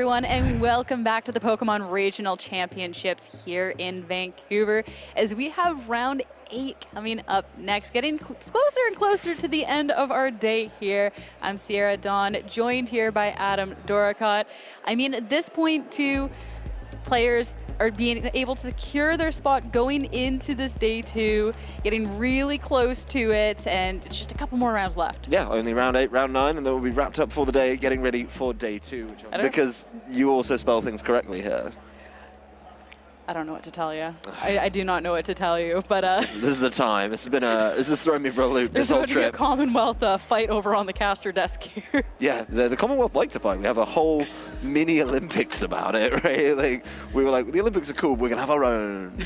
everyone, and welcome back to the Pokemon Regional Championships here in Vancouver as we have round 8 coming up next, getting closer and closer to the end of our day here. I'm Sierra Dawn, joined here by Adam Doricott. I mean, at this point, too, players are being able to secure their spot going into this day 2, getting really close to it, and it's just a couple more rounds left. Yeah, only round 8, round 9, and then we'll be wrapped up for the day, getting ready for day 2. Because you also spell things correctly here. I don't know what to tell you. I do not know what to tell you, but this is the time. This has thrown me for a loop this whole trip. There's a Commonwealth fight over on the caster desk here. Yeah, the Commonwealth like to fight. We have a whole mini Olympics about it, right? Like we were like, the Olympics are cool. We're gonna have our own.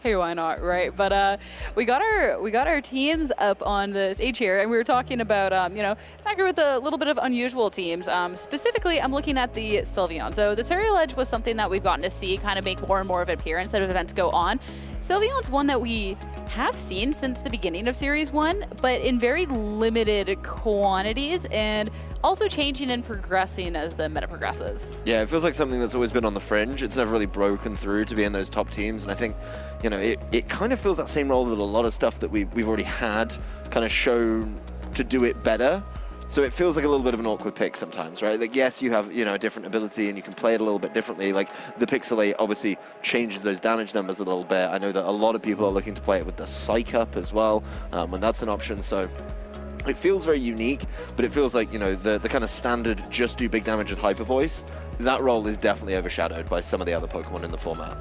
Hey, why not, right? But we got our teams up on the stage here, and we were talking about Zackary with a little bit of unusual teams. Specifically, I'm looking at the Sylveon. So the Serial Edge was something that we've gotten to see kind of make more and more of an appearance as events go on. Sylveon's one that we have seen since the beginning of Series 1, but in very limited quantities, and also changing and progressing as the meta progresses. Yeah, it feels like something that's always been on the fringe. It's never really broken through to be in those top teams, and I think, you know, it kind of fills that same role that a lot of stuff that we've already had kind of shown to do it better. So it feels like a little bit of an awkward pick sometimes, right? Like, yes, you have, you know, a different ability and you can play it a little bit differently. Like, the Pixelate obviously changes those damage numbers a little bit. I know that a lot of people are looking to play it with the Psych Up as well, when that's an option. So it feels very unique, but it feels like, you know, the kind of standard just do big damage with Hyper Voice, that role is definitely overshadowed by some of the other Pokemon in the format.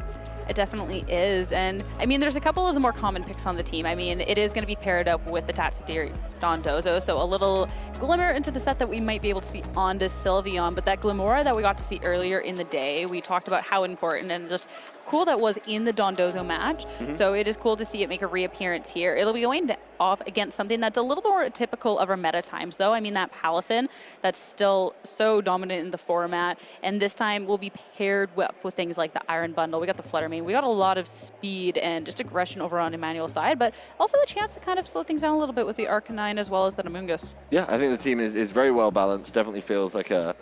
It definitely is, and I mean, there's a couple of the more common picks on the team. I mean, it is going to be paired up with the Tatsudiri Dondozo, so a little glimmer into the set that we might be able to see on this Sylveon, but that Glimora that we got to see earlier in the day, we talked about how important and just cool that was in the Dondozo match. So it is cool to see it make a reappearance here. It'll be going off against something that's a little more typical of our meta times, though. I mean, that Palafin that's still so dominant in the format, and this time will be paired up with things like the Iron Bundle. We got the Fluttermane. We got a lot of speed and just aggression over on Emmanuel's side, but also a chance to kind of slow things down a little bit with the Arcanine as well as the Namungus. Yeah, I think the team is very well balanced. Definitely feels like a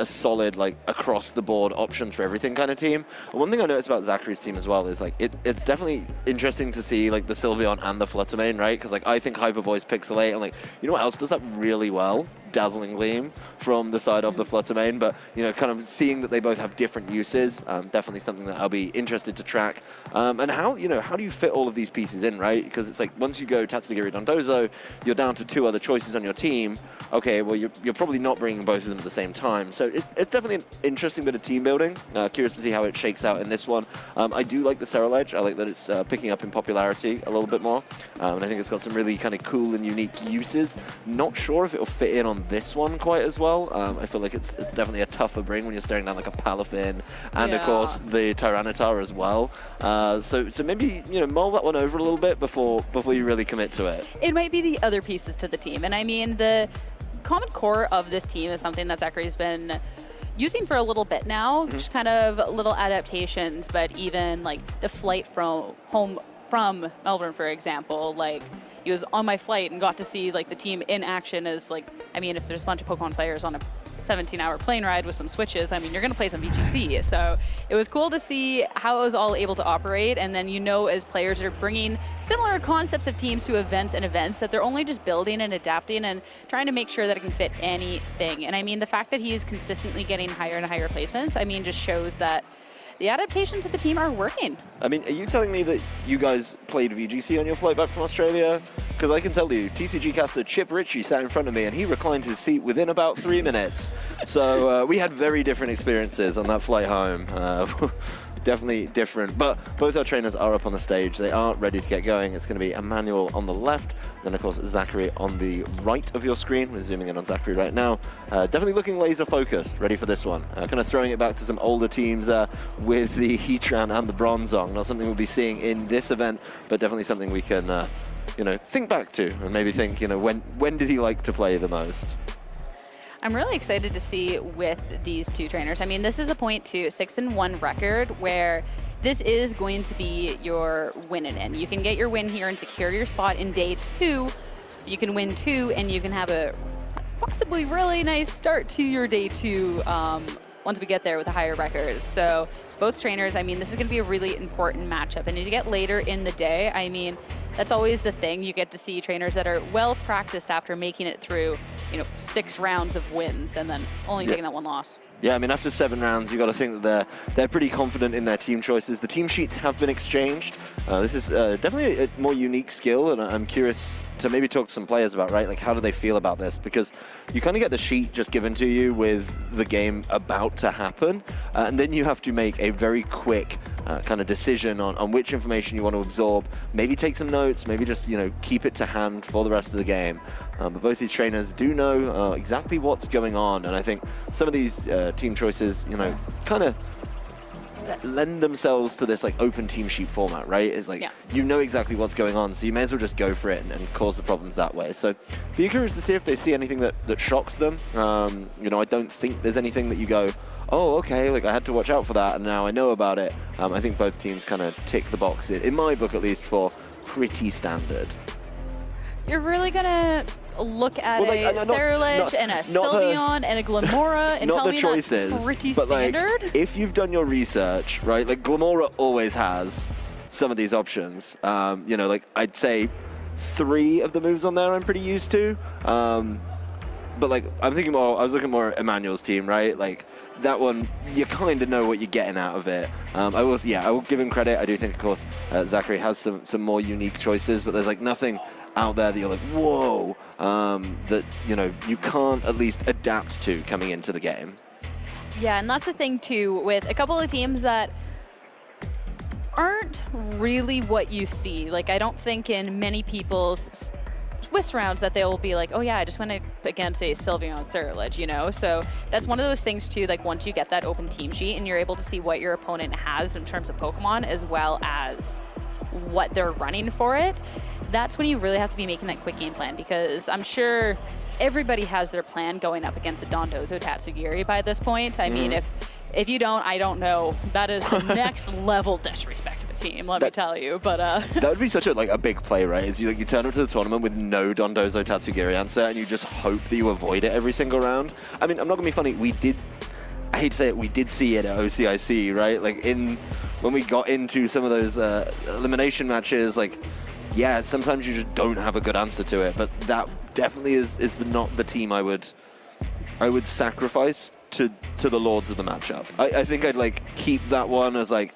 solid, like, across the board options for everything kind of team. And one thing I noticed about Zackary's team as well is, like, it's definitely interesting to see, like, the Sylveon and the Fluttermane, right? Because, like, I think Hyper Voice Pixelate, and, like, you know what else does that really well? Dazzling Gleam from the side of the Fluttermane, but, you know, kind of seeing that they both have different uses, definitely something that I'll be interested to track. And how do you fit all of these pieces in, right? Because it's like, once you go Tatsugiri Dondozo, you're down to 2 other choices on your team. Okay, well, you're probably not bringing both of them at the same time. So it's definitely an interesting bit of team building. Curious to see how it shakes out in this one. I do like the Serial Edge. I like that it's picking up in popularity a little bit more. And I think it's got some really kind of cool and unique uses. Not sure if it'll fit in on this one quite as well. I feel like it's definitely a tougher bring when you're staring down like a Palafin and of course the Tyranitar as well. So maybe, you know, mull that one over a little bit before you really commit to it. It might be the other pieces to the team, and I mean the common core of this team is something that Zackary's been using for a little bit now, just kind of little adaptations, but even like the flight from Melbourne, for example, like he was on my flight and got to see like the team in action as like, I mean, if there's a bunch of Pokemon players on a 17-hour plane ride with some switches, I mean, you're going to play some VGC. So it was cool to see how it was all able to operate. And then, you know, as players are bringing similar concepts of teams to events that they're only just building and adapting and trying to make sure that it can fit anything. And I mean, the fact that he is consistently getting higher and higher placements, I mean, just shows that the adaptations of the team are working. I mean, are you telling me that you guys played VGC on your flight back from Australia? Because I can tell you, TCG caster Chip Ritchie sat in front of me and he reclined his seat within about 3 minutes. So we had very different experiences on that flight home. Definitely different, but both our trainers are up on the stage. They are ready to get going. It's going to be Emmanuel on the left, then of course Zackary on the right of your screen. We're zooming in on Zackary right now. Definitely looking laser focused, ready for this one. Kind of throwing it back to some older teams with the Heatran and the Bronzong. Not something we'll be seeing in this event, but definitely something we can think back to and maybe think, when did he like to play the most? I'm really excited to see with these two trainers. I mean, this is a 6-1 record where this is going to be your win in. You can get your win here and secure your spot in day 2. You can win 2 and you can have a possibly really nice start to your day 2 once we get there with the higher records. So both trainers, I mean, this is going to be a really important matchup. And as you get later in the day, I mean, that's always the thing. You get to see trainers that are well practiced after making it through, 6 rounds of wins and then only taking that 1 loss. Yeah, I mean, after 7 rounds, you got to think that they're pretty confident in their team choices. The team sheets have been exchanged. This is definitely a more unique skill, and I'm curious to maybe talk to some players about, right? Like, how do they feel about this? Because you kind of get the sheet just given to you with the game about to happen, and then you have to make a very quick kind of decision on which information you want to absorb. Maybe take some notes, maybe just, keep it to hand for the rest of the game. But both these trainers do know exactly what's going on, and I think some of these team choices, kind of lend themselves to this like open team sheet format, right? It's like, you know exactly what's going on, so you may as well just go for it and cause the problems that way. So be curious to see if they see anything that shocks them. I don't think there's anything that you go, oh, okay, like I had to watch out for that and now I know about it. I think both teams kind of tick the box, in my book at least, for pretty standard. You're really gonna look at a Scarlet and a Sylveon and a Glamora and tell me that's pretty standard? Like, if you've done your research, right, like Glamora always has some of these options. Like I'd say 3 of the moves on there I'm pretty used to. But like I was looking more at Emmanuel's team, right? Like that one, you kind of know what you're getting out of it. I will give him credit. I do think, of course, Zackary has some more unique choices, but there's like nothing out there that you're like, whoa, that you can't at least adapt to coming into the game. Yeah, and that's the thing too with a couple of teams that aren't really what you see. Like I don't think in many people's Swiss rounds that they'll be like, oh yeah, I just went against a Sylveon Scarlet, So that's one of those things too, like once you get that open team sheet and you're able to see what your opponent has in terms of Pokemon as well as what they're running for it, that's when you really have to be making that quick game plan, because I'm sure everybody has their plan going up against a Dondozo Tatsugiri by this point. I mean, if you don't, I don't know. That is the next level disrespect of a team, let me tell you. But that would be such a big play, right? Is you turn up to the tournament with no Dondozo Tatsugiri answer, and you just hope that you avoid it every single round. I mean, I'm not gonna be funny. I hate to say it, we did see it at OCIC, right? Like when we got into some of those elimination matches, like, yeah, sometimes you just don't have a good answer to it, but that definitely is not the team I would sacrifice to the lords of the matchup. I think I'd keep that one as a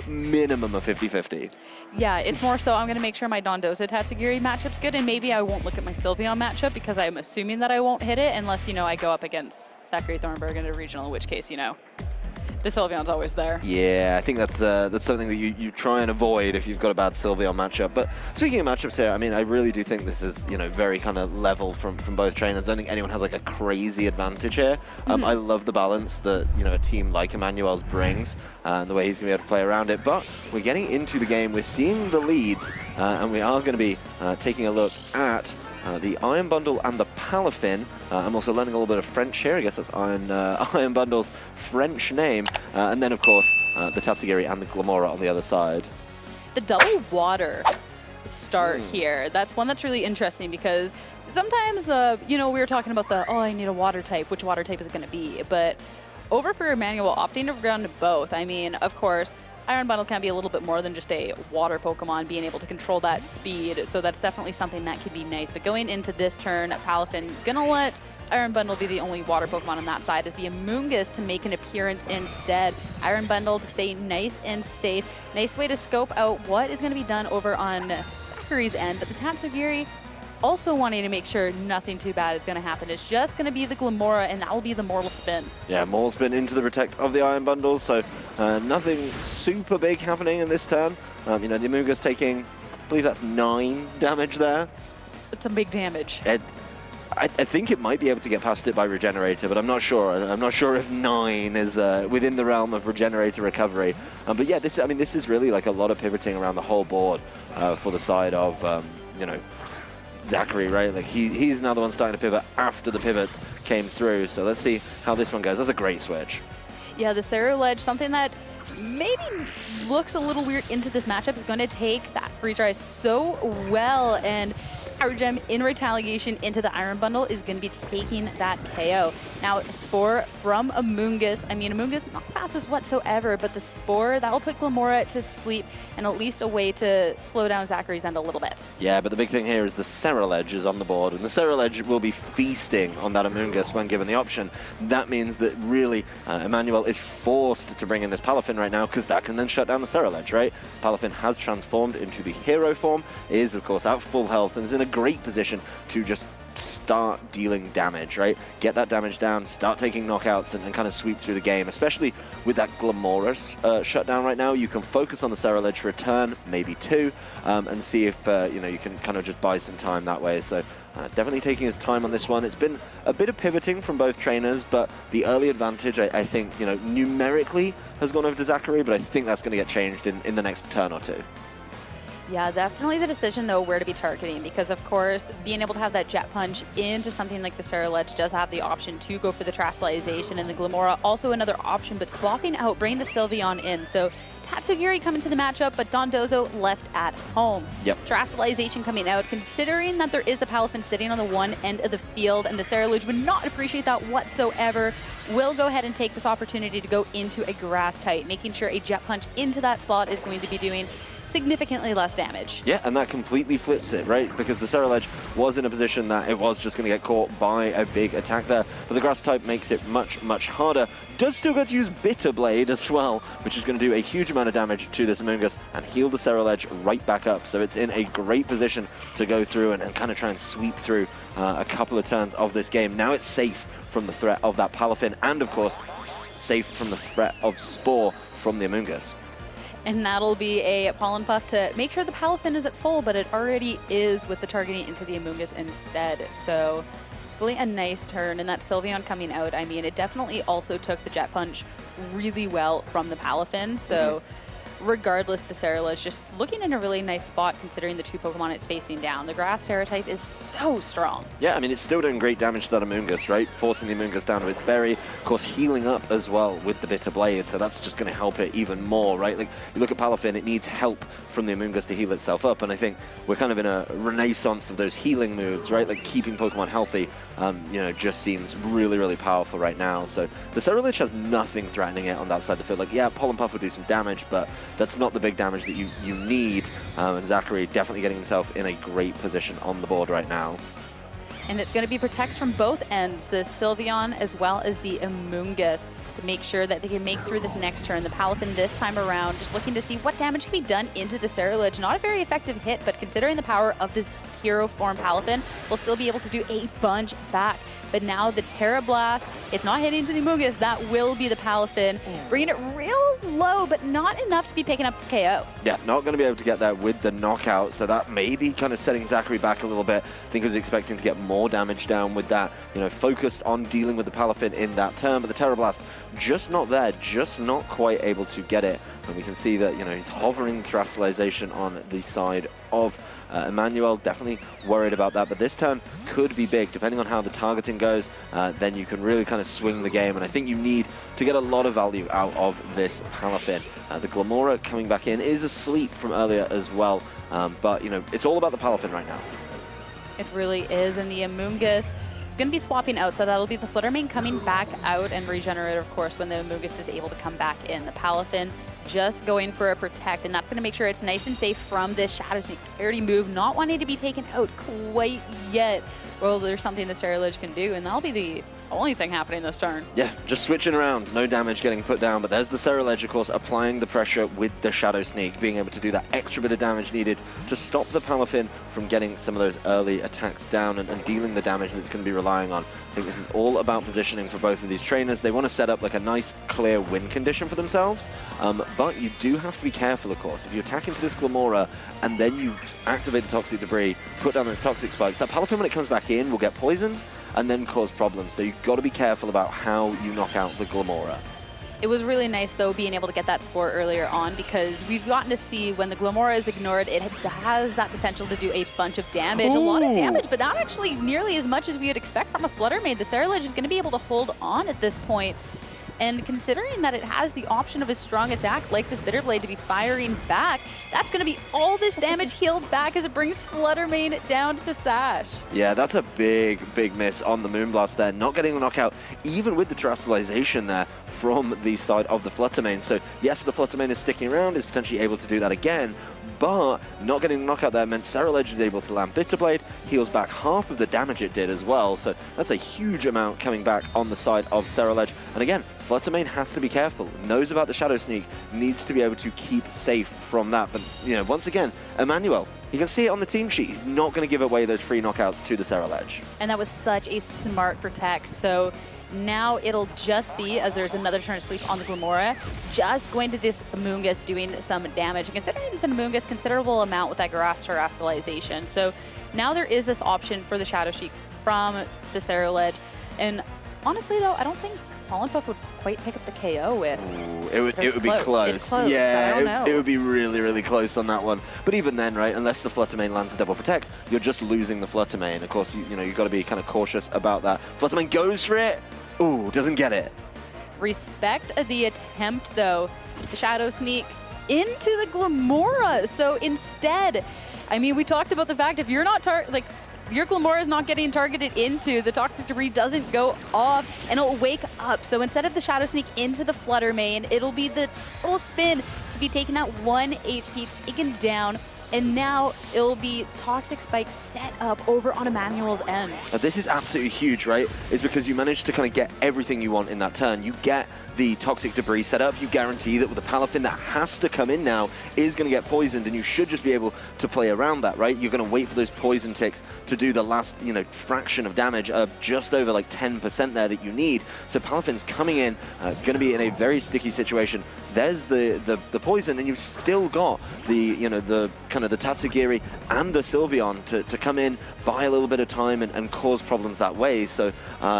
minimum of 50-50. Yeah, it's more so I'm going to make sure my Dondozo Tatsugiri matchup's good, and maybe I won't look at my Sylveon matchup because I'm assuming that I won't hit it unless, I go up against Zackary Thornberg in a regional, in which case, the Sylveon's always there. Yeah, I think that's something that you try and avoid if you've got a bad Sylveon matchup. But speaking of matchups here, I mean, I really do think this is, very kind of level from both trainers. I don't think anyone has a crazy advantage here. I love the balance that, a team like Emmanuel's brings and the way he's going to be able to play around it. But we're getting into the game. We're seeing the leads, and we are going to be taking a look at the Iron Bundle and the Palafin. I'm also learning a little bit of French here. I guess that's Iron Bundle's French name. And then, of course, the Tatsugiri and the Glamora on the other side. The double water start here. That's one that's really interesting because sometimes, we were talking about I need a water type. Which water type is it going to be? But over for Emmanuel, opting to run to both. I mean, of course, Iron Bundle can be a little bit more than just a water Pokemon, being able to control that speed, so that's definitely something that could be nice. But going into this turn, Palafin gonna let Iron Bundle be the only water Pokemon on that side as the Amoonguss to make an appearance instead. Iron Bundle to stay nice and safe. Nice way to scope out what is gonna be done over on Zackary's end, but the Tatsugiri also wanting to make sure nothing too bad is going to happen. It's just going to be the Glamora, and that will be the Mortal Spin. Yeah, Mortal Spin into the Protect of the Iron Bundle, so nothing super big happening in this turn. The Amoonguss taking, I believe that's 9 damage there. It's a big damage. I think it might be able to get past it by Regenerator, but I'm not sure. I'm not sure if 9 is within the realm of Regenerator recovery. But yeah, this is really a lot of pivoting around the whole board for the side of, Zackary, right? He's now the one starting to pivot after the pivots came through. So let's see how this one goes. That's a great switch. Yeah, the Sarah Ledge, something that maybe looks a little weird into this matchup, is going to take that freeze dry so well. And Power Gem in retaliation into the Iron Bundle is going to be taking that KO. Now, Spore from Amoonguss. I mean, Amoonguss not the fastest whatsoever, but the Spore, that will put Glamora to sleep and at least a way to slow down Zackary's end a little bit. Yeah, but the big thing here is the Scarlet is on the board, and the Scarlet will be feasting on that Amoonguss when given the option. That means that really Emmanuel is forced to bring in this Palafin right now, because that can then shut down the Scarlet, right? Palafin has transformed into the hero form, is of course at full health, and is in a great position to just start dealing damage, right? Get that damage down, start taking knockouts, and kind of sweep through the game, especially with that Glamora shutdown right now. You can focus on the Scarlet for a turn, maybe two, and see if you know, you can kind of just buy some time that way. So definitely taking his time on this one. It's been a bit of pivoting from both trainers, but the early advantage, I think, you know, numerically has gone over to Zackary, but I think that's going to get changed in the next turn or two. Yeah, definitely the decision, though, where to be targeting, because, of course, being able to have that Jet Punch into something like the Scarlet does have the option to go for the Terastallization, and the Glamora also another option, but swapping out, bringing the Sylveon in. So Tatsugiri coming to the matchup, but Dondozo left at home. Yep. Terastallization coming out, considering that there is the Palafin sitting on the one end of the field, and the Scarlet would not appreciate that whatsoever, will go ahead and take this opportunity to go into a Grass type, making sure a Jet Punch into that slot is going to be doing significantly less damage. Yeah, and that completely flips it, right? Because the Scarlet was in a position that it was just going to get caught by a big attack there, but the Grass type makes it much, much harder. Does still get to use Bitter Blade as well, which is going to do a huge amount of damage to this Amoonguss and heal the Scarlet right back up. So it's in a great position to go through and kind of try and sweep through a couple of turns of this game. Now it's safe from the threat of that Palafin, and of course, safe from the threat of Spore from the Amoonguss. And that'll be a Pollen Puff to make sure the Palafin is at full, but it already is with the targeting into the Amoonguss instead. So really a nice turn, and that Sylveon coming out, I mean, it definitely also took the Jet Punch really well from the Palafin. So regardless, the Scarlet is just looking in a really nice spot considering the two Pokemon it's facing down. The Grass Terra type is so strong. Yeah, I mean, it's still doing great damage to that Amoonguss, right? Forcing the Amoonguss down to its berry. Of course, healing up as well with the Bitter Blade, so that's just going to help it even more, right? Like, you look at Palafin, it needs help from the Amoonguss to heal itself up, and I think we're kind of in a renaissance of those healing moves, right? Like, keeping Pokemon healthy, you know, just seems really, really powerful right now. So the Scarlet has nothing threatening it on that side of the field. Like, yeah, Pollen Puff will do some damage, but that's not the big damage that you need. And Zackary definitely getting himself in a great position on the board right now. And it's going to be protects from both ends, the Sylveon as well as the Amoonguss, to make sure that they can make through this next turn. The Palafin this time around just looking to see what damage can be done into the Scarlet. Not a very effective hit, but considering the power of this hero form Palafin, will still be able to do a bunch back. But now the Terra Blast, it's not hitting into the Amoonguss, that will be the Palafin, bringing it real low, but not enough to be picking up this KO. Yeah, not going to be able to get there with the knockout, so that may be kind of setting Zackary back a little bit. I think he was expecting to get more damage down with that, you know, focused on dealing with the Palafin in that turn, but the Terra Blast just not there, just not quite able to get it. And we can see that, you know, he's hovering Terastallization on the side of Emmanuel, definitely worried about that, but this turn could be big. Depending on how the targeting goes, then you can really kind of swing the game, and I think you need to get a lot of value out of this Palafin. The Glamora coming back in is asleep from earlier as well, but, you know, it's all about the Palafin right now. It really is, and the Amoonguss going to be swapping out, so that'll be the Fluttermane coming back out and regenerate, of course, when the Amoonguss is able to come back in. The Palafin just going for a protect, and that's going to make sure it's nice and safe from this Shadow Sneak parity move, not wanting to be taken out quite yet. Well, there's something the Scarlet can do, and that'll be the only thing happening this turn. Yeah, just switching around, no damage getting put down, but there's the Scarlet, of course, applying the pressure with the Shadow Sneak, being able to do that extra bit of damage needed to stop the Palafin from getting some of those early attacks down and dealing the damage that it's going to be relying on. I think this is all about positioning for both of these trainers. They want to set up like a nice, clear win condition for themselves, but you do have to be careful, of course. If you attack into this Glamora and then you activate the Toxic Debris, put down those Toxic Spikes, that Palafin, when it comes back in, will get poisoned and then cause problems. So you've got to be careful about how you knock out the Glamora. It was really nice, though, being able to get that Spore earlier on, because we've gotten to see when the Glamora is ignored, it has that potential to do a bunch of damage, a lot of damage, but not actually nearly as much as we would expect from a Fluttermane. The Scarlet is going to be able to hold on at this point. And considering that it has the option of a strong attack like this Bitter Blade to be firing back, that's going to be all this damage healed back as it brings Fluttermane down to Sash. Yeah, that's a big, big miss on the Moonblast there. Not getting the knockout, even with the Terrestrialization there from the side of the Fluttermane. So yes, the Fluttermane is sticking around, is potentially able to do that again, but not getting the knockout there meant Scarlet is able to land Bitter Blade, heals back half of the damage it did as well. So that's a huge amount coming back on the side of Scarlet. And again, Fluttermane has to be careful, knows about the Shadow Sneak, needs to be able to keep safe from that. But, you know, once again, Emmanuel, you can see it on the team sheet. He's not going to give away those free knockouts to the Scarlet. And that was such a smart protect. So now it'll just be, as there's another turn of sleep on the Glamora, just going to this Amoonguss doing some damage. And considering it's an Amoonguss, considerable amount with that Grass Terrestrialization. So now there is this option for the Shadow Sheik from the Scarlet. And honestly, though, I don't think Pollen Puff would quite pick up the KO with. Ooh, it would be close. It's close, yeah, it would be really, really close on that one. But even then, right, unless the Fluttermane lands a double protect, you're just losing the Fluttermane. Of course, you know, you've got to be kind of cautious about that. Fluttermane goes for it. Ooh, doesn't get it. Respect the attempt, though. The Shadow Sneak into the Glamora. So instead, I mean, we talked about the fact if you're not your Glamora is not getting targeted into, the Toxic Debris doesn't go off, and it'll wake up. So instead of the Shadow Sneak into the Fluttermane, it'll be the full spin to be taken at 1 HP, taken down, and now it'll be Toxic Spike set up over on Emmanuel's end. Now, this is absolutely huge, right? It's because you manage to kind of get everything you want in that turn. You get the Toxic Debris set up, you guarantee that with the Palafin that has to come in now is going to get poisoned, and you should just be able to play around that, right? You're going to wait for those poison ticks to do the last, you know, fraction of damage, just over like 10% there that you need. So Palafin's coming in, going to be in a very sticky situation. There's the poison, and you've still got the, you know, the kind of the Tatsugiri and the Sylveon to come in, buy a little bit of time and cause problems that way. So,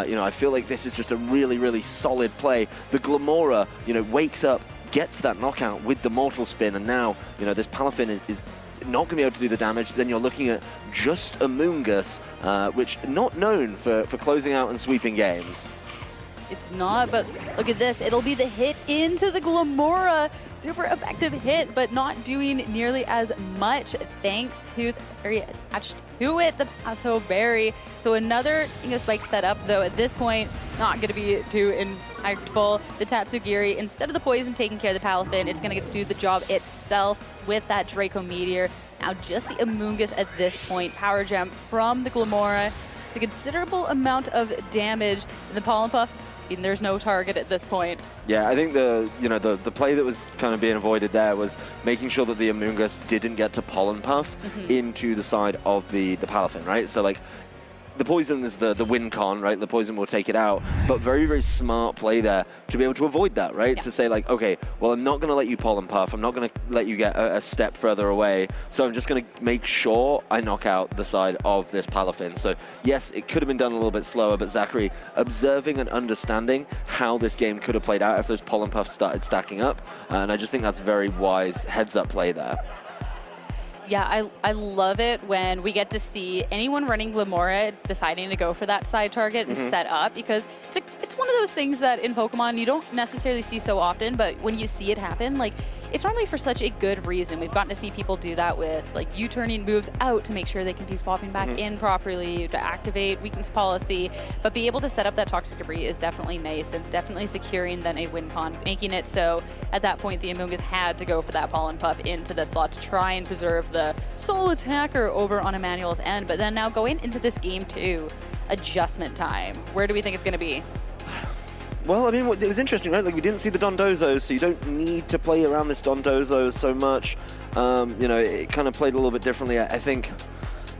you know, I feel like this is just a really, really solid play. The Glamora, you know, wakes up, gets that knockout with the Mortal Spin, and now, you know, this Palafin is not going to be able to do the damage. Then you're looking at just Amoonguss, which not known for closing out and sweeping games. It's not, but look at this. It'll be the hit into the Glamora. Super effective hit, but not doing nearly as much thanks to the very attached to it, the Paso Berry. So another Spike set up, though at this point, not going to be too impactful. The Tatsugiri, instead of the poison taking care of the Palafin, it's going to do the job itself with that Draco Meteor. Now just the Amoonguss at this point. Power Gem from the Glamora. It's a considerable amount of damage. And the Pollen Puff, and there's no target at this point. Yeah, I think the play that was kind of being avoided there was making sure that the Amoonguss didn't get to Pollen Puff into the side of the Palafin, right? So like, the poison is the win con, right? The poison will take it out, but very, very smart play there to be able to avoid that, right? Yeah. To say like, okay, well, I'm not going to let you Pollen Puff. I'm not going to let you get a step further away. So I'm just going to make sure I knock out the side of this Palafin. So yes, it could have been done a little bit slower, but Zackary observing and understanding how this game could have played out if those Pollen Puffs started stacking up. And I just think that's very wise heads-up play there. Yeah, I love it when we get to see anyone running Glamora deciding to go for that side target and set up, because it's one of those things that in Pokemon you don't necessarily see so often, but when you see it happen, like, it's normally for such a good reason. We've gotten to see people do that with like U-turning moves out to make sure they can be swapping back in properly, to activate weakness policy, but be able to set up that Toxic Debris is definitely nice and definitely securing then a win con, making it so at that point the Amoonguss had to go for that Pollen Puff into the slot to try and preserve the sole attacker over on Emmanuel's end. But then now going into this game 2, adjustment time. Where do we think it's going to be? Well, I mean, it was interesting, right? Like, we didn't see the Dondozos, so you don't need to play around this Dondozo so much. You know, it kind of played a little bit differently. I think,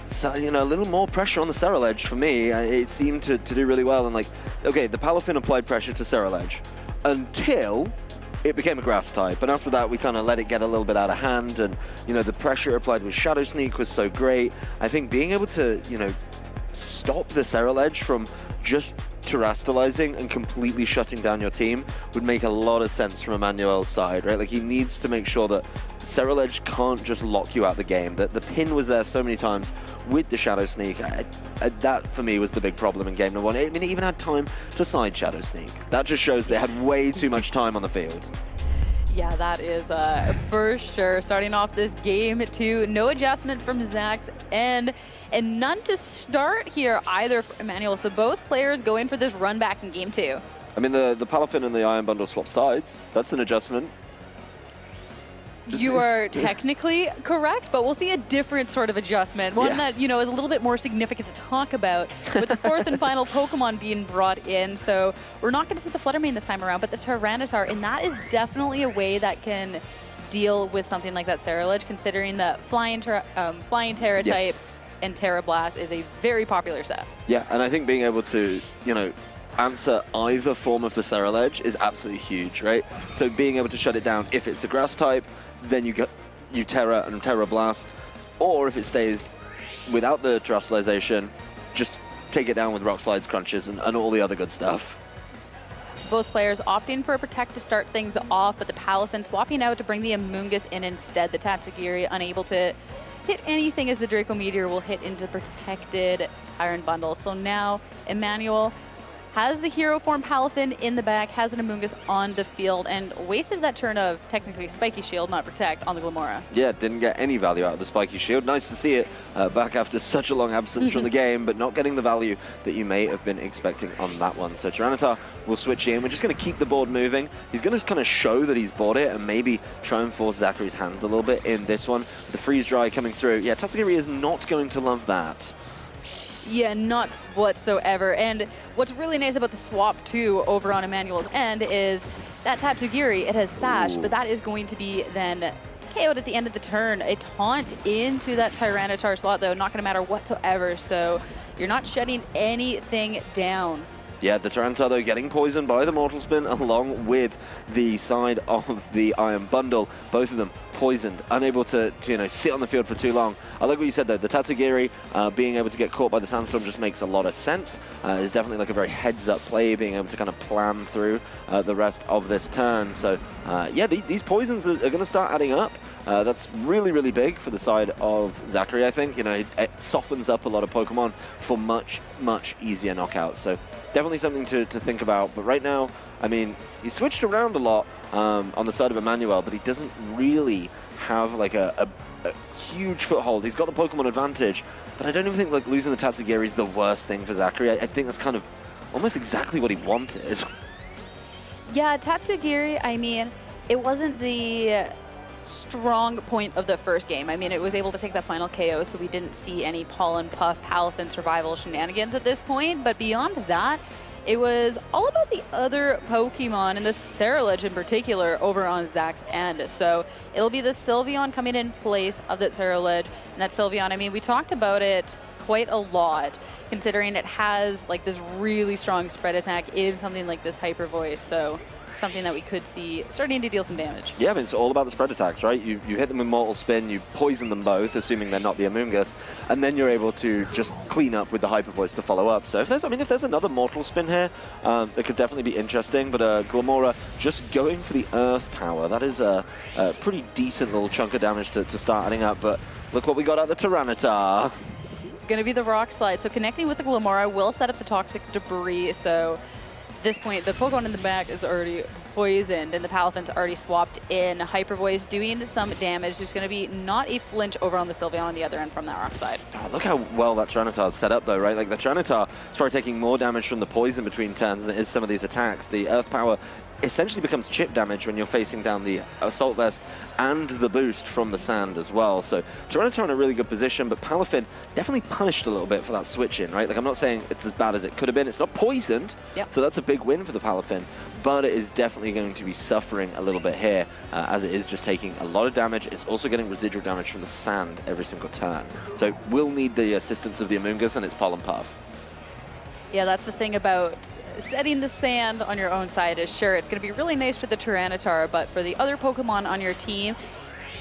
so, you know, a little more pressure on the Scarlet for me. It seemed to do really well. And, like, okay, the Palafin applied pressure to Scarlet until it became a grass type. And after that, we kind of let it get a little bit out of hand. And, you know, the pressure applied with Shadow Sneak was so great. I think being able to, you know, stop the Cereledge from just terastallizing and completely shutting down your team would make a lot of sense from Emmanuel's side, right? Like, he needs to make sure that Cereledge can't just lock you out the game. That the pin was there so many times with the Shadow Sneak. That, for me, was the big problem in game number 1. I mean, it even had time to side Shadow Sneak. That just shows they had way too much time on the field. Yeah, that is for sure. Starting off this game 2, no adjustment from Zach's end, and none to start here either for Emmanuel. So both players go in for this run back in game 2. I mean, the Palafin and the Iron Bundle swap sides. That's an adjustment. You are technically correct, but we'll see a different sort of adjustment. One that, you know, is a little bit more significant to talk about with the 4th and final Pokemon being brought in. So we're not going to see the Fluttermane this time around, but the Tyranitar, and that is definitely a way that can deal with something like that Cereledge, considering that Flying Terra type and Terra Blast is a very popular set. Yeah, and I think being able to, you know, answer either form of the Cereledge is absolutely huge, right? So being able to shut it down if it's a grass type, then you get Terra and Terra Blast, or if it stays without the terastallization, just take it down with Rock Slides, Crunches, and all the other good stuff. Both players opting for a Protect to start things off, but the Palafin swapping out to bring the Amoonguss in instead. The Tatsugiri unable to hit anything as the Draco Meteor will hit into protected Iron Bundle. So now Emmanuel has the Hero Form Palafin in the back, has an Amoonguss on the field, and wasted that turn of technically Spiky Shield, not Protect, on the Glimmora. Yeah, didn't get any value out of the Spiky Shield. Nice to see it back after such a long absence from the game, but not getting the value that you may have been expecting on that one. So Tyranitar will switch in. We're just going to keep the board moving. He's going to kind of show that he's bought it and maybe try and force Zackary's hands a little bit in this one. The Freeze Dry coming through. Yeah, Tatsugiri is not going to love that. Yeah, not whatsoever. And what's really nice about the swap, too, over on Emmanuel's end is that Tatsugiri, it has Sash, but that is going to be then KO'd at the end of the turn. A taunt into that Tyranitar slot, though, not going to matter whatsoever. So you're not shutting anything down. Yeah, the Tyranitar, though, getting poisoned by the Mortal Spin along with the side of the Iron Bundle. Both of them poisoned, unable to you know, sit on the field for too long. I like what you said, though. The Tatsugiri being able to get caught by the Sandstorm just makes a lot of sense. It's definitely like a very heads-up play, being able to kind of plan through the rest of this turn. So, yeah, these poisons are going to start adding up. That's really, really big for the side of Zackary, I think. You know, it softens up a lot of Pokemon for much, much easier knockouts. So definitely something to think about. But right now, I mean, he switched around a lot on the side of Emmanuel, but he doesn't really have like a huge foothold. He's got the Pokemon advantage, but I don't even think like losing the Tatsugiri is the worst thing for Zackary. I think that's kind of almost exactly what he wanted. Yeah, Tatsugiri, I mean, it wasn't the strong point of the first game. I mean, it was able to take that final KO, so we didn't see any Pollen Puff, Palafin survival shenanigans at this point. But beyond that, it was all about the other Pokemon, and this Cereledge in particular, over on Zach's end. So it'll be the Sylveon coming in place of that Cereledge. And that Sylveon, I mean, we talked about it quite a lot, considering it has like this really strong spread attack in something like this Hyper Voice. So something that we could see starting to deal some damage. Yeah, I mean, it's all about the spread attacks, right? You hit them with Mortal Spin, you poison them both, assuming they're not the Amoonguss, and then you're able to just clean up with the Hyper Voice to follow up. So if there's another Mortal Spin here, it could definitely be interesting, but Glimmora just going for the Earth Power. That is a pretty decent little chunk of damage to start adding up, but look what we got out of the Tyranitar. It's going to be the Rock Slide. So connecting with the Glimmora will set up the Toxic Debris, so at this point, the Pokemon in the back is already poisoned, and the Palafin's already swapped in. Hyper Voice doing some damage. There's going to be not a flinch over on the Sylveon on the other end from that rock side. Oh, look how well that Tyranitar is set up, though, right? Like, the Tyranitar is probably taking more damage from the poison between turns than it is some of these attacks. The Earth Power essentially becomes chip damage when you're facing down the Assault Vest and the boost from the sand as well. So Tyranitar in a really good position, but Palafin definitely punished a little bit for that switch in, right? Like, I'm not saying it's as bad as it could have been. It's not poisoned, so that's a big win for the Palafin, but it is definitely going to be suffering a little bit here, as it is just taking a lot of damage. It's also getting residual damage from the sand every single turn. So we'll need the assistance of the Amoonguss and its Pollen Puff. Yeah, that's the thing about setting the sand on your own side is, sure, it's going to be really nice for the Tyranitar, but for the other Pokemon on your team,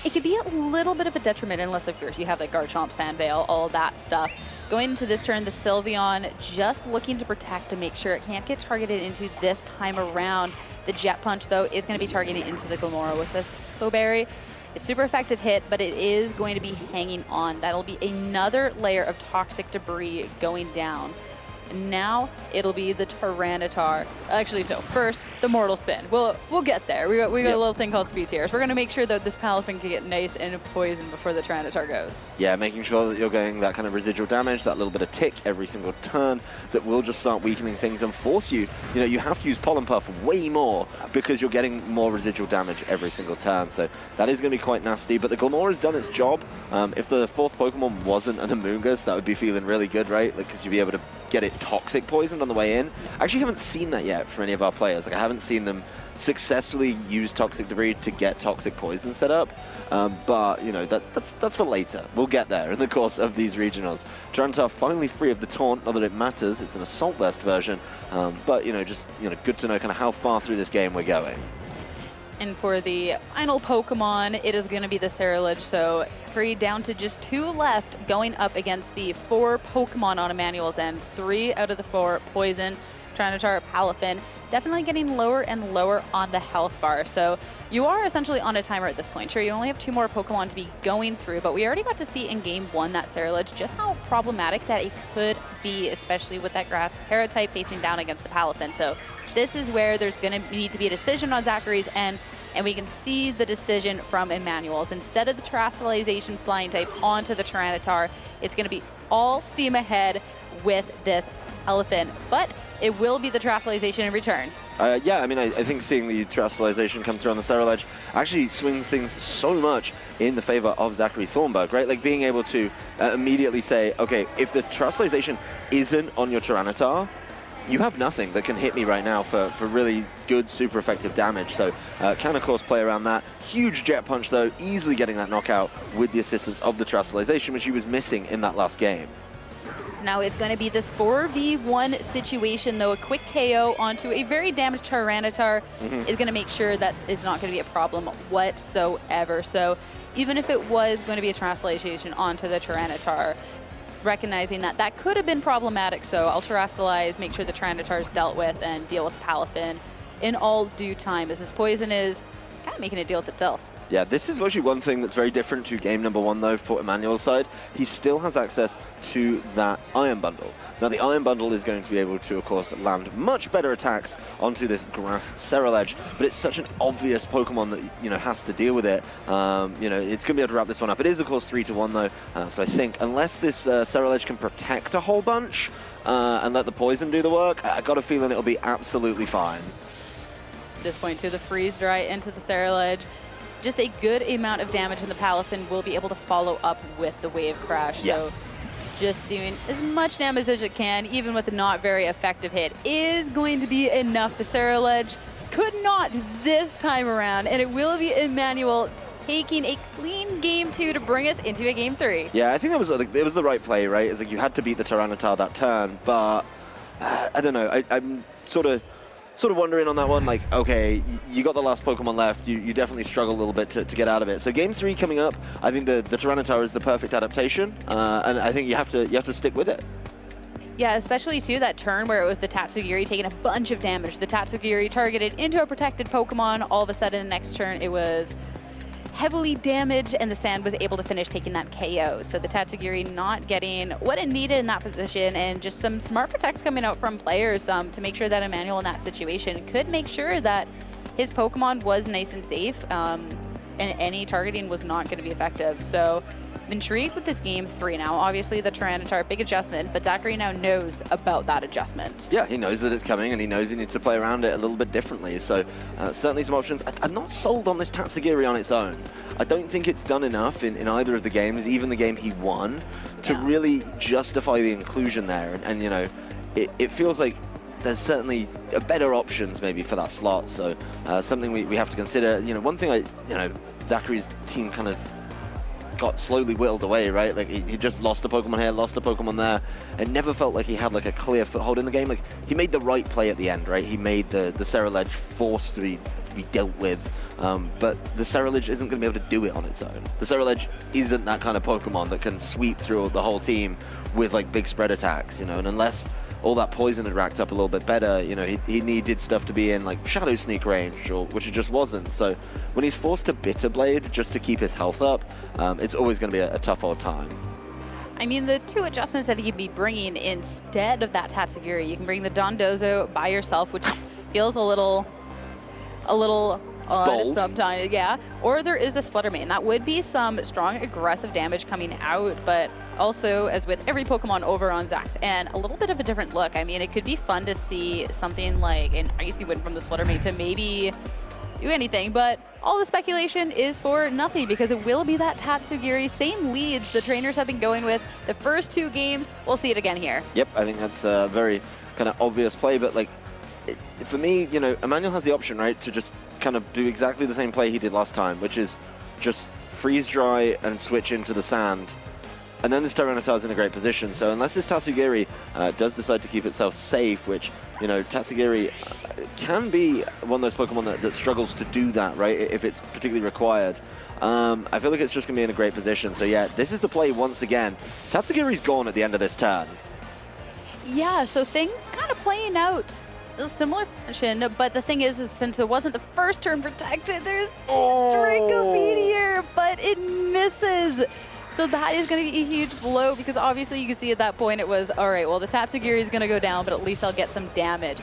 it could be a little bit of a detriment unless, of course, you have the Garchomp, Sandveil, all that stuff. Going into this turn, the Sylveon just looking to protect to make sure it can't get targeted into this time around. The Jet Punch, though, is going to be targeting into the Glimmora with the Soberry. A super effective hit, but it is going to be hanging on. That'll be another layer of toxic debris going down. And now it'll be the Tyranitar. Actually, no, first, the Mortal Spin. We'll get there. We got a little thing called Speed Tears. We're going to make sure that this Palafin can get nice and poisoned before the Tyranitar goes. Yeah, making sure that you're getting that kind of residual damage, that little bit of tick every single turn that will just start weakening things and force you. You know, you have to use Pollen Puff way more because you're getting more residual damage every single turn. So that is going to be quite nasty. But the Glimmora has done its job. If the fourth Pokemon wasn't an Amoonguss, that would be feeling really good, right? Because you'd be able to get it toxic poisoned on the way in. I actually haven't seen that yet for any of our players. Like, I haven't seen them successfully use toxic debris to get toxic poison set up. But you know, that's for later. We'll get there in the course of these regionals. Tyranitar finally free of the taunt. Not that it matters. It's an Assault Burst version. But you know, just good to know kind of how far through this game we're going. And for the final Pokemon, it is going to be the Cerulege. So Curry down to just 2 left, going up against the 4 Pokemon on Emmanuel's end. 3 out of the 4 Poison, Tyranitar, Palafin. Definitely getting lower and lower on the health bar. So you are essentially on a timer at this point. Sure, you only have 2 more Pokemon to be going through, but we already got to see in Game 1 that Cerulege, just how problematic that it could be, especially with that Grass Paratype facing down against the Palafin. So this is where there's going to need to be a decision on Zackary's end, and we can see the decision from Emmanuel's. Instead of the Terrestrialization Flying type onto the Tyranitar, it's going to be all steam ahead with this Elephant, but it will be the Terrestrialization in return. Yeah, I mean, I think seeing the Terrestrialization come through on the Cerulege actually swings things so much in the favor of Zackary Thornberg, right? Like being able to immediately say, okay, if the Terrestrialization isn't on your Tyranitar, you have nothing that can hit me right now for really good, super effective damage. So can, of course, play around that. Huge Jet Punch, though, easily getting that knockout with the assistance of the Terrestrialization, which he was missing in that last game. So now it's going to be this 4v1 situation, though. A quick KO onto a very damaged Tyranitar is going to make sure that it's not going to be a problem whatsoever. So even if it was going to be a Terrestrialization onto the Tyranitar, recognizing that that could have been problematic, so I'll Terrestrialize, make sure the Tyranitar is dealt with, and deal with Palafin in all due time, as this poison is kind of making it deal with itself. Yeah, this is actually one thing that's very different to game number 1, though, for Emmanuel's side. He still has access to that Iron Bundle. Now, the Iron Bundle is going to be able to, of course, land much better attacks onto this Grass Cerulege, but it's such an obvious Pokemon that, you know, has to deal with it. You know, it's going to be able to wrap this one up. It is, of course, 3-1, though, so I think unless this Cerulege can protect a whole bunch and let the Poison do the work, I got a feeling it'll be absolutely fine. At this point, too, the Freeze Dry into the Cerulege. Just a good amount of damage, and the Palafin will be able to follow up with the Wave Crash. Yeah. So just doing as much damage as it can, even with a not very effective hit, is going to be enough. The Cerulege could not this time around, and it will be Emmanuel taking a clean game 2 to bring us into a game 3. Yeah, I think that was it was the right play, right? It's like you had to beat the Tyranitar that turn, but I don't know. I'm sort of wondering on that one, like, okay, you got the last Pokemon left, you definitely struggle a little bit to get out of it. So game 3 coming up, I think the Tyranitar is the perfect adaptation, and I think you have to stick with it. Yeah, especially too that turn where it was the Tatsugiri taking a bunch of damage. The Tatsugiri targeted into a protected Pokemon. All of a sudden, the next turn it was heavily damaged, and the Sand was able to finish taking that KO. So the Tatsugiri not getting what it needed in that position, and just some smart protects coming out from players to make sure that Emmanuel in that situation could make sure that his Pokemon was nice and safe, and any targeting was not going to be effective. So I'm intrigued with this game 3 now. Obviously the Tyranitar, big adjustment, but Zackary now knows about that adjustment. Yeah, he knows that it's coming, and he knows he needs to play around it a little bit differently. So certainly some options. I'm not sold on this Tatsugiri on its own. I don't think it's done enough in either of the games, even the game he won, to really justify the inclusion there. And you know, it feels like there's certainly better options maybe for that slot. So something we have to consider. You know, one thing Zackary's team kind of got slowly whittled away, right? Like he just lost a Pokemon here, lost a Pokemon there, and never felt like he had like a clear foothold in the game. Like he made the right play at the end, right? He made the Cerulege forced to be to be dealt with. But the Ceruledge isn't going to be able to do it on its own. The Ceruledge isn't that kind of Pokemon that can sweep through the whole team with like big spread attacks, you know, and unless all that poison had racked up a little bit better, you know, he needed stuff to be in like Shadow Sneak range, which it just wasn't. So when he's forced to Bitter Blade just to keep his health up, it's always going to be a tough old time. I mean, the two adjustments that he could be bringing instead of that Tatsugiri, you can bring the Dondozo by yourself, which feels a little odd sometimes, yeah. Or there is this Flutter Mane. That would be some strong aggressive damage coming out, but also, as with every Pokemon over on Zax, and a little bit of a different look. I mean, it could be fun to see something like an Icy Wind from the Flutter Mane to maybe do anything, but all the speculation is for nothing because it will be that Tatsugiri. Same leads the trainers have been going with the first 2 games. We'll see it again here. Yep, I think that's a very kind of obvious play, but like, for me, you know, Emmanuel has the option, right, to just kind of do exactly the same play he did last time, which is just freeze dry and switch into the sand. And then this Tyranitar's in a great position. So unless this Tatsugiri does decide to keep itself safe, which, you know, Tatsugiri can be one of those Pokemon that struggles to do that, right, if it's particularly required. I feel like it's just going to be in a great position. So yeah, this is the play once again. Tatsugiri's gone at the end of this turn. Yeah, so things kind of playing out a similar fashion, but the thing is since it wasn't the first turn protected, there's Draco Meteor, but it misses. So that is going to be a huge blow because obviously you can see at that point it was, all right, well, the Tatsugiri is going to go down, but at least I'll get some damage.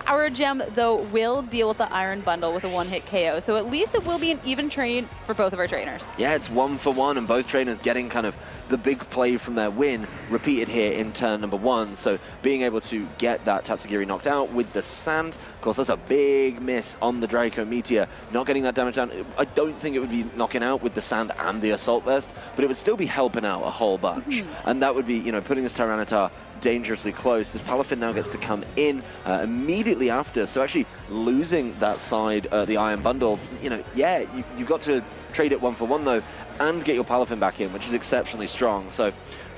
Our Gem, though, will deal with the Iron Bundle with a one-hit KO, so at least it will be an even trade for both of our trainers. Yeah, it's 1-for-1, and both trainers getting kind of the big play from their win repeated here in turn number 1. So being able to get that Tatsugiri knocked out with the sand, of course, that's a big miss on the Draco Meteor. Not getting that damage down. I don't think it would be knocking out with the sand and the Assault Vest, but it would still be helping out a whole bunch. And that would be, you know, putting this Tyranitar dangerously close. This Palafin now gets to come in immediately after, so actually losing that side, the Iron Bundle, you know, yeah, you've got to trade it 1-for-1 though, and get your Palafin back in, which is exceptionally strong. So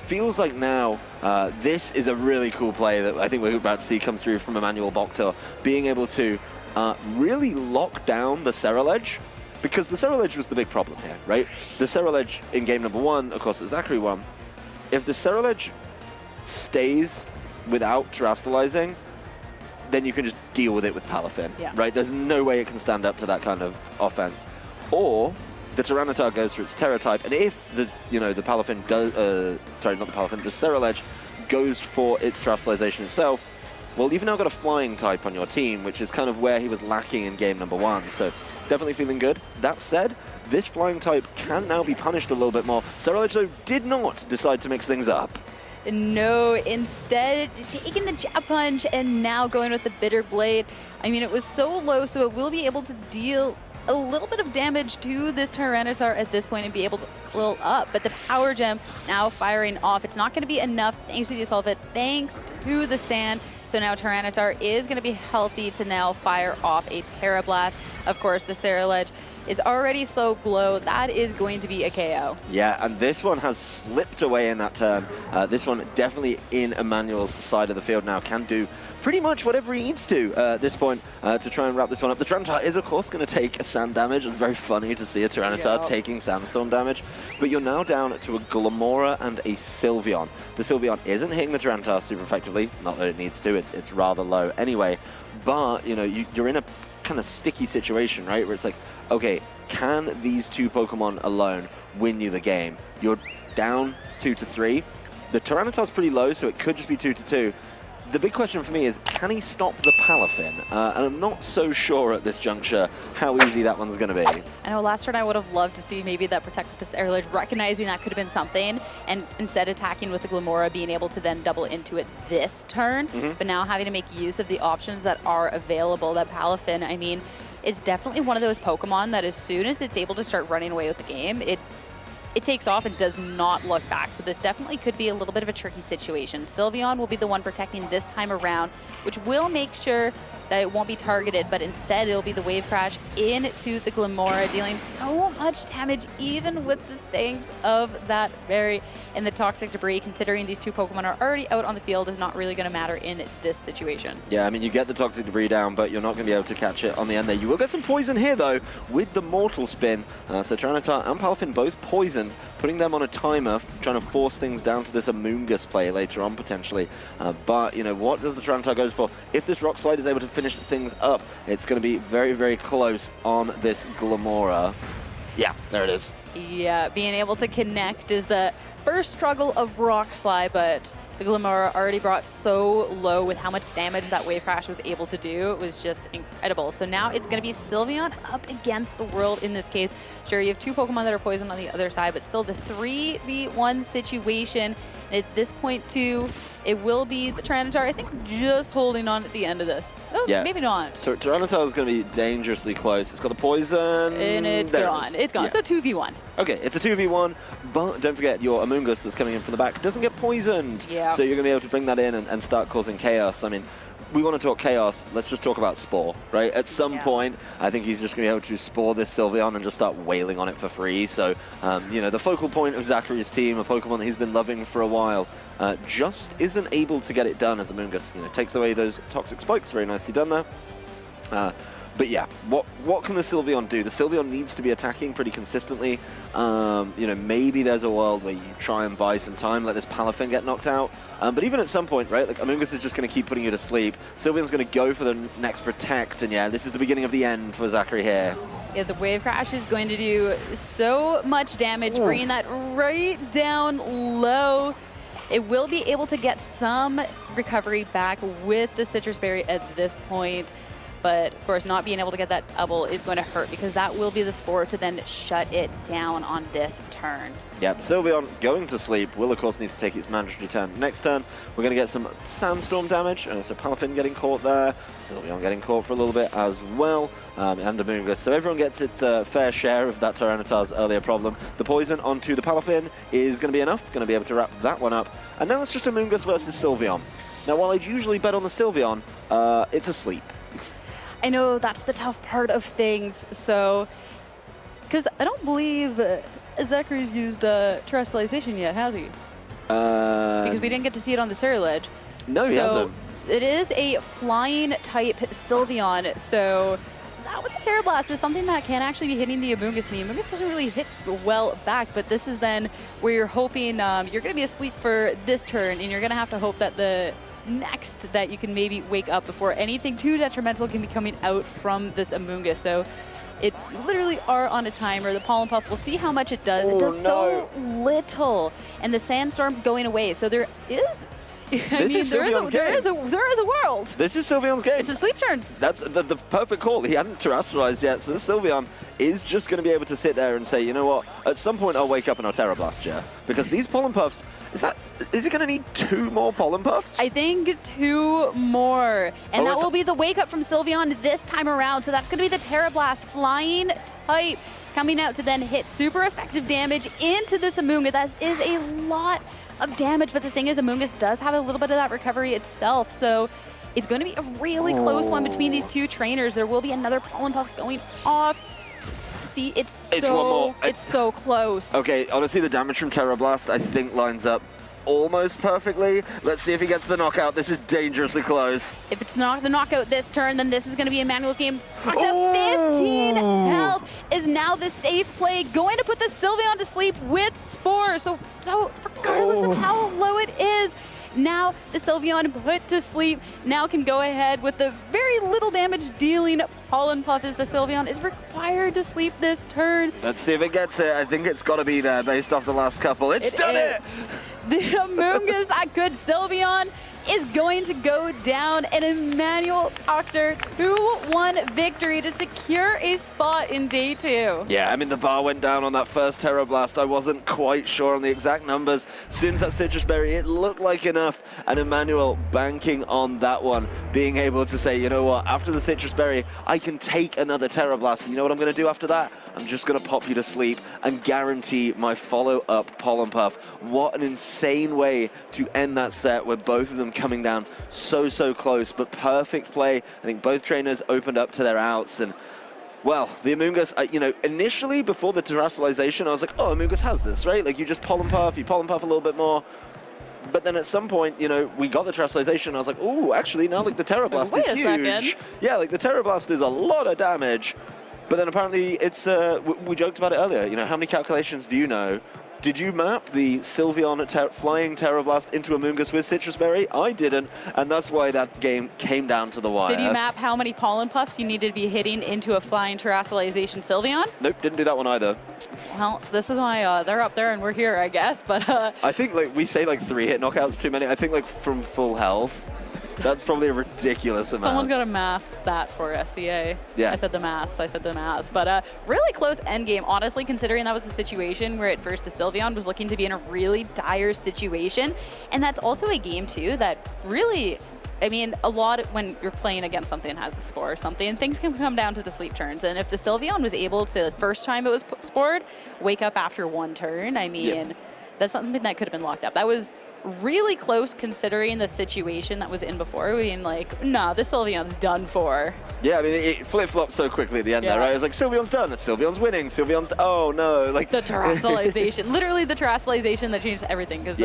feels like now this is a really cool play that I think we're about to see come through from Emmanuel Boctor, being able to really lock down the Ceruledge, because the Ceruledge was the big problem here, right? The Ceruledge in game number 1, of course, the Zackary one, if the Ceruledge stays without terastallizing, then you can just deal with it with Palafin, right? There's no way it can stand up to that kind of offense. Or the Tyranitar goes for its Terra type, and if the, you know, the Palafin does, sorry, not the Palafin, the Ceruledge goes for its terastallization itself, well, you've now got a flying type on your team, which is kind of where he was lacking in game number 1. So definitely feeling good. That said, this flying type can now be punished a little bit more. Ceruledge, though, did not decide to mix things up. No, instead taking the Jab Punch and now going with the Bitter Blade. I mean, it was so low, so it will be able to deal a little bit of damage to this Tyranitar at this point and be able to close up. But the Power Gem now firing off. It's not going to be enough thanks to the Assault Vet, thanks to the sand. So now Tyranitar is going to be healthy to now fire off a Terra Blast. Of course, the Ceruledge is already so glow. That is going to be a KO. Yeah, and this one has slipped away in that turn. This one definitely in Emmanuel's side of the field now. Can do pretty much whatever he needs to at this point to try and wrap this one up. The Tyranitar is, of course, going to take sand damage. It's very funny to see a Tyranitar taking sandstorm damage. But you're now down to a Glamora and a Sylveon. The Sylveon isn't hitting the Tyranitar super effectively. Not that it needs to. It's rather low anyway. But, you know, you're in a kind of sticky situation, right? Where it's like, okay, can these two Pokemon alone win you the game? You're down 2-3. The Tyranitar's pretty low, so it could just be 2-2. The big question for me is, can he stop the Palafin? And I'm not so sure at this juncture how easy that one's going to be. I know last turn I would have loved to see maybe that Protect with the Ceruledge, recognizing that could have been something, and instead attacking with the Glamora, being able to then double into it this turn, but now having to make use of the options that are available. That Palafin, I mean, it's definitely one of those Pokemon that as soon as it's able to start running away with the game, it takes off and does not look back. So this definitely could be a little bit of a tricky situation. Sylveon will be the one protecting this time around, which will make sure that it won't be targeted, but instead it'll be the Wave Crash into the Glimmora, dealing so much damage, even with the things of that berry and the Toxic Debris, considering these two Pokemon are already out on the field, is not really going to matter in this situation. Yeah, I mean, you get the Toxic Debris down, but you're not going to be able to catch it on the end there. You will get some poison here, though, with the Mortal Spin. So Tyranitar and Palafin both poisoned, putting them on a timer, trying to force things down to this Amoonguss play later on, potentially. But, you know, what does the Tyranitar go for? If this Rock Slide is able to finish things up, it's going to be very, very close on this Glimmora. Yeah, there it is. Yeah, being able to connect is the first struggle of Rock Slide, but the Glimmora already brought so low with how much damage that Wave Crash was able to do. It was just incredible. So now it's going to be Sylveon up against the world in this case. Sure, you have two Pokemon that are poisoned on the other side, but still this 3v1 situation. At this point, too, it will be the Tyranitar, I think, just holding on at the end of this. Oh, yeah. Maybe not. Tyranitar is going to be dangerously close. It's got the poison. And it's gone. It's gone. Yeah. So 2v1. Okay, it's a 2v1, but don't forget your Amoonguss that's coming in from the back doesn't get poisoned. Yeah. So you're going to be able to bring that in and start causing chaos. I mean, we want to talk chaos. Let's just talk about Spore, right? At some point, I think he's just going to be able to Spore this Sylveon and just start wailing on it for free. So, you know, the focal point of Zackary's team, a Pokemon that he's been loving for a while, just isn't able to get it done as Amoonguss. You know, takes away those toxic spikes. Very nicely done there. But yeah, what can the Sylveon do? The Sylveon needs to be attacking pretty consistently. You know, maybe there's a world where you try and buy some time, let this Palafin get knocked out. But even at some point, right, like Amoonguss is just going to keep putting you to sleep. Sylveon's going to go for the next Protect, and yeah, this is the beginning of the end for Zackary here. Yeah, the Wave Crash is going to do so much damage, bringing that right down low. It will be able to get some recovery back with the Citrus Berry at this point. But, of course, not being able to get that double is going to hurt because that will be the Spore to then shut it down on this turn. Yep, Sylveon going to sleep will, of course, need to take its mandatory turn. Next turn, we're going to get some Sandstorm damage. So Palafin getting caught there, Sylveon getting caught for a little bit as well, and Amoonguss. So everyone gets its fair share of that Tyranitar's earlier problem. The poison onto the Palafin is going to be enough, going to be able to wrap that one up. And now it's just Amoonguss versus Sylveon. Now, while I'd usually bet on the Sylveon, it's asleep. I know that's the tough part of things, so, because I don't believe Zackary's used Terrestrialization yet, has he? Because we didn't get to see it on the Cerulege. No, he hasn't. It is a flying type Sylveon, so that with the Terra Blast is something that can actually be hitting the Amoonguss. The Amoonguss doesn't really hit well back, but this is then where you're hoping you're going to be asleep for this turn, and you're going to have to hope that the next that you can maybe wake up before anything too detrimental can be coming out from this Amoonguss. So it literally are on a timer. The Pollen Puff, we'll see how much it does. It does so little. And the Sandstorm going away. So there is, there is a world. This is Sylveon's game. It's the sleep turns. That's the perfect call. He hadn't terrestrialized yet, so this Sylveon is just going to be able to sit there and say, you know what, at some point I'll wake up and I'll Terra Blast you. Because these Pollen Puffs, is it going to need 2 more Pollen Puffs? I think 2 more. And that will be the wake up from Sylveon this time around. So that's going to be the Terra Blast flying type coming out to then hit super effective damage into this Amoonguss. That is a lot of damage, but the thing is, Amoonguss does have a little bit of that recovery itself. So it's going to be a really close one between these two trainers. There will be another Pollen Puff going off. See, it's so close. Okay, honestly, the damage from Terra Blast, I think, lines up almost perfectly. Let's see if he gets the knockout. This is dangerously close. If it's not the knockout this turn, then this is going to be Emmanuel's game. 15 health is now the safe play, going to put the Sylveon to sleep with Spore. So regardless of how low it is, now the Sylveon put to sleep now can go ahead with the very little damage dealing Pollen Puff as the Sylveon is required to sleep this turn. Let's see if it gets it. I think it's got to be there based off the last couple. It's done it! The Amoonguss, that good Sylveon, is going to go down, and Emmanuel Boctor 2-1 victory to secure a spot in day 2. Yeah, I mean, the bar went down on that first Terra Blast. I wasn't quite sure on the exact numbers. As soon as that Citrus Berry, it looked like enough, and Emmanuel banking on that one, being able to say, you know what, after the Citrus Berry, I can take another Terra Blast. And you know what I'm going to do after that? I'm just going to pop you to sleep and guarantee my follow-up Pollen Puff. What an insane way to end that set where both of them coming down so close, but perfect play. I think both trainers opened up to their outs, and well, the Amoonguss, you know, initially before the terrestrialization, I was like, oh, Amoonguss has this, right? Like, you just pull and puff a little bit more. But then at some point, you know, we got the terrestrialization. I was like, oh, actually, now, like, the Terra Blast is huge. Second. Yeah, like, the Terra Blast is a lot of damage. But then apparently it's, we joked about it earlier, you know, how many calculations do you know? Did you map the Sylveon flying Terra Blast into Amoonguss with Citrus Berry? I didn't, and that's why that game came down to the wire. Did you map how many pollen puffs you needed to be hitting into a flying terrestrialization Sylveon? Nope, didn't do that one either. Well, this is why they're up there and we're here, I guess, but... I think, like, we say, like, 3-hit knockouts too many. I think, like, from full health, that's probably a ridiculous amount. Someone's got to maths that for SCA. Yeah. I said the maths. But really close endgame, honestly, considering that was a situation where at first the Sylveon was looking to be in a really dire situation. And that's also a game, too, that really... I mean, a lot when you're playing against something that has a spore or something, things can come down to the sleep turns. And if the Sylveon was able to, the first time it was spored, wake up after one turn, I mean, that's something that could have been locked up. That was really close considering the situation that was in before. I mean, like, nah, the Sylveon's done for. Yeah, I mean, it flip-flopped so quickly at the end there, right? It was like, Sylveon's done, Sylveon's winning, oh no. Like the terrestrialization, literally the terrestrialization that changed everything, because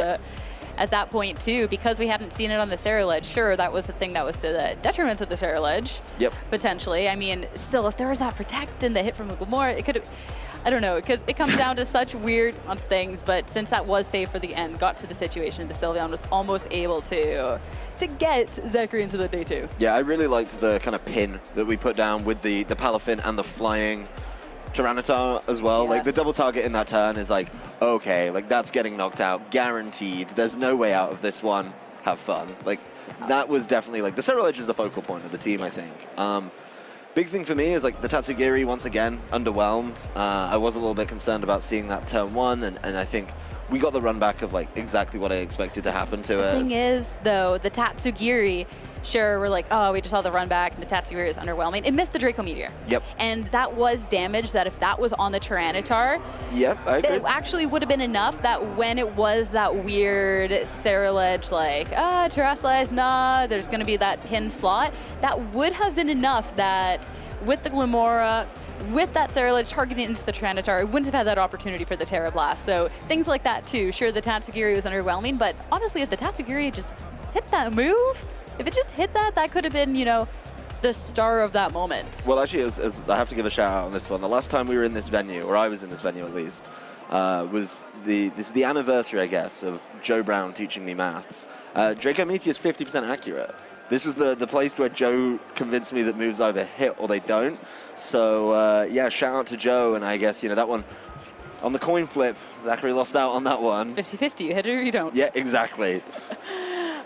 at that point, too, because we hadn't seen it on the Cerulege, sure, that was the thing that was to the detriment of the Cerulege, potentially. I mean, still, if there was that Protect and the hit from Glamora, it could have, I don't know, because it comes down to such weird things, but since that was saved for the end, got to the situation, the Sylveon was almost able to get Zackary into the day 2. Yeah, I really liked the kind of pin that we put down with the Palafin and the flying Tyranitar as well. Like, the double target in that turn is like, okay, like, that's getting knocked out, guaranteed. There's no way out of this one. Have fun. Like, that was definitely, like, the Cerulege is the focal point of the team, I think. Big thing for me is, like, the Tatsugiri, once again, underwhelmed. I was a little bit concerned about seeing that turn 1, and I think we got the run back of, like, exactly what I expected to happen to it. The thing is, though, the Tatsugiri, sure, we're like, oh, we just saw the run back, and the Tatsugiri is underwhelming. It missed the Draco Meteor. Yep. And that was damage that if that was on the Tyranitar, I agree. It actually would have been enough that when it was that weird Cerulege, like, terrestrialize, nah, there's going to be that pin slot, that would have been enough that with the Glamora, with that Cerulege targeting into the Tyranitar, it wouldn't have had that opportunity for the Terra Blast. So things like that too. Sure, the Tatsugiri was underwhelming, but honestly, if the Tatsugiri just hit that move, if it just hit that, that could have been, you know, the star of that moment. Well, actually, I have to give a shout out on this one. The last time we were in this venue, or I was in this venue at least, was this is the anniversary, I guess, of Joe Brown teaching me maths. Draco Meteor is 50% accurate. This was the place where Joe convinced me that moves either hit or they don't. So, yeah, shout out to Joe. And I guess, you know, that one, on the coin flip, Zackary lost out on that one. It's 50-50. You hit it or you don't. Yeah, exactly.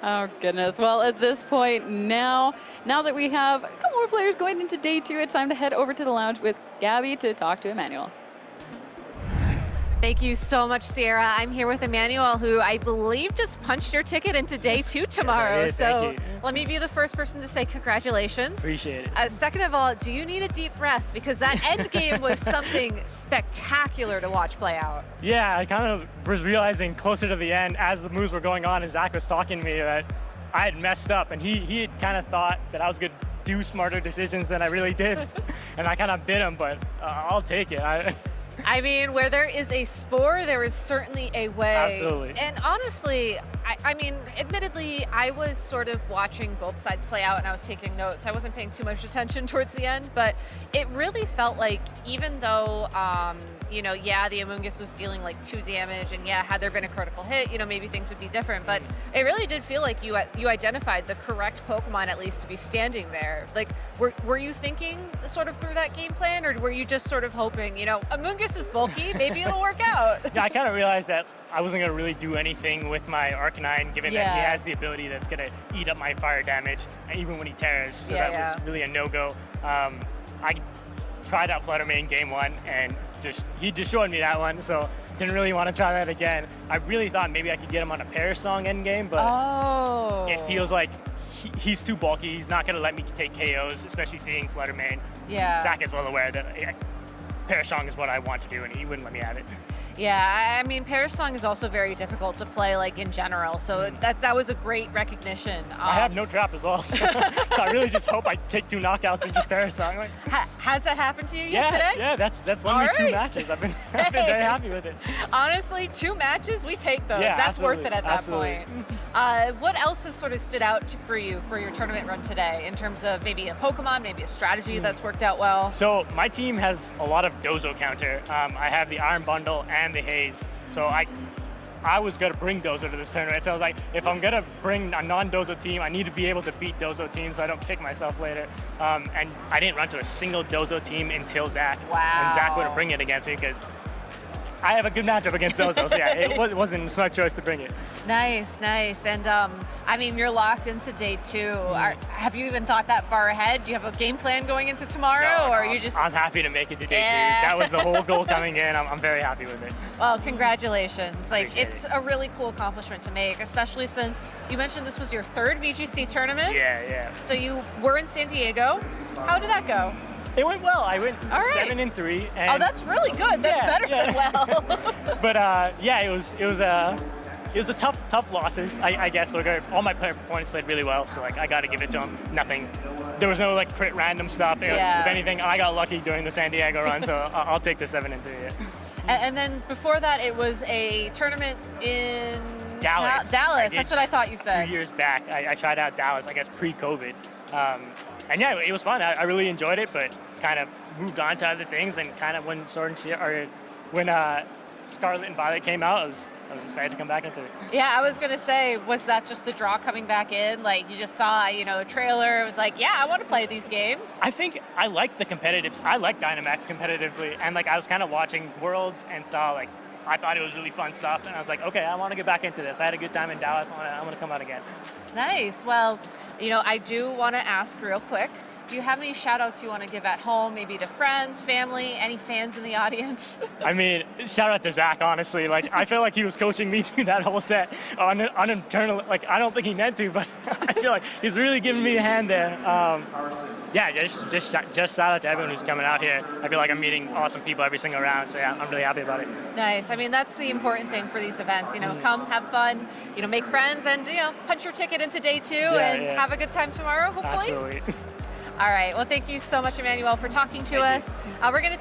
Oh, goodness. Well, at this point, now that we have a couple more players going into day 2, it's time to head over to the lounge with Gabby to talk to Emmanuel. Thank you so much, Sierra. I'm here with Emmanuel, who I believe just punched your ticket into day 2 tomorrow. Yes, so let me be the first person to say congratulations. Appreciate it. Second of all, do you need a deep breath? Because that end game was something spectacular to watch play out. Yeah, I kind of was realizing closer to the end as the moves were going on and Zach was talking to me that I had messed up, and he had kind of thought that I was going to do smarter decisions than I really did. And I kind of bit him, but I'll take it. I mean, where there is a spore, there is certainly a way. Absolutely. And honestly, I mean, admittedly, I was sort of watching both sides play out and I was taking notes. I wasn't paying too much attention towards the end, but it really felt like even though, you know, yeah, the Amoonguss was dealing like 2 damage, and yeah, had there been a critical hit, you know, maybe things would be different, but it really did feel like you identified the correct Pokemon at least to be standing there. Like, were you thinking sort of through that game plan, or were you just sort of hoping, you know, Amoonguss is bulky, maybe it'll work out? Yeah, I kind of realized that I wasn't going to really do anything with my Arcanine, given that he has the ability that's going to eat up my fire damage, even when he tears, so that was really a no-go. I tried out Flutter Mane game 1, and he destroyed me that one, so didn't really want to try that again. I really thought maybe I could get him on a Parasong endgame, but it feels like he's too bulky. He's not going to let me take KOs, especially seeing Flutter Mane. Yeah. Zach is well aware that Parasong is what I want to do, and he wouldn't let me have it. Yeah, I mean, Pair Song is also very difficult to play, like, in general, so that was a great recognition. I have no trap as well, so, so I really just hope I take 2 knockouts and just Pair Song. Like, has that happened to you yet today? Yeah, that's won me 2 matches. I've been very happy with it. Honestly, 2 matches, we take those. Yeah, that's worth it at that absolutely. point. What else has sort of stood out for you for your tournament run today in terms of maybe a Pokemon, maybe a strategy that's worked out well? So my team has a lot of Dozo counter. I have the Iron Bundle and the Haze, so I was going to bring Dozo to this tournament. So I was like, if I'm going to bring a non-Dozo team, I need to be able to beat Dozo teams so I don't kick myself later. And I didn't run to a single Dozo team until Zach. Wow. And Zach wouldn't bring it against me because I have a good matchup against Dozo. So yeah, it wasn't a smart choice to bring it. Nice. And I mean, you're locked into day 2. Have you even thought that far ahead? Do you have a game plan going into tomorrow, or are you just? I'm happy to make it to day 2. That was the whole goal coming in. I'm very happy with it. Well, congratulations. Like, Appreciate it's it. a really cool accomplishment to make, especially since you mentioned this was your 3rd VGC tournament. Yeah. So you were in San Diego. How did that go? It went well. I went All right. 7-3. And Oh, that's really good. That's better than well. But yeah, it was a tough losses. I guess. Like, all my player opponents played really well, so like I got to give it to them. Nothing. There was no like crit random stuff. If anything, I got lucky during the San Diego run, so I'll take the 7-3. Yeah. And then before that, it was a tournament in Dallas. Dallas. That's what I thought you said. 2 years back, I tried out Dallas. I guess pre-COVID. And yeah, it was fun. I really enjoyed it, but kind of moved on to other things. And kind of when Scarlet and Violet came out, I was excited to come back into it. Yeah, I was gonna say, was that just the draw coming back in? Like, you just saw, a trailer. It was like, yeah, I want to play these games. I think I like the competitives. I like Dynamax competitively, and like I was kind of watching Worlds and saw like I thought it was really fun stuff, and I was like, okay, I want to get back into this. I had a good time in Dallas. I want to come out again. Nice. Well, I do want to ask real quick, do you have any shout outs you want to give at home, maybe to friends, family, any fans in the audience? I mean, shout out to Zach, honestly. Like, I feel like he was coaching me through that whole set on internal. Like, I don't think he meant to, but I feel like he's really giving me a hand there. Yeah, just shout out to everyone who's coming out here. I feel like I'm meeting awesome people every single round, so yeah, I'm really happy about it. Nice. I mean, that's the important thing for these events. Come, have fun, make friends, and punch your ticket into day 2 and have a good time tomorrow, hopefully. Absolutely. All right. Well, thank you so much, Emmanuel, for talking to us. We're going to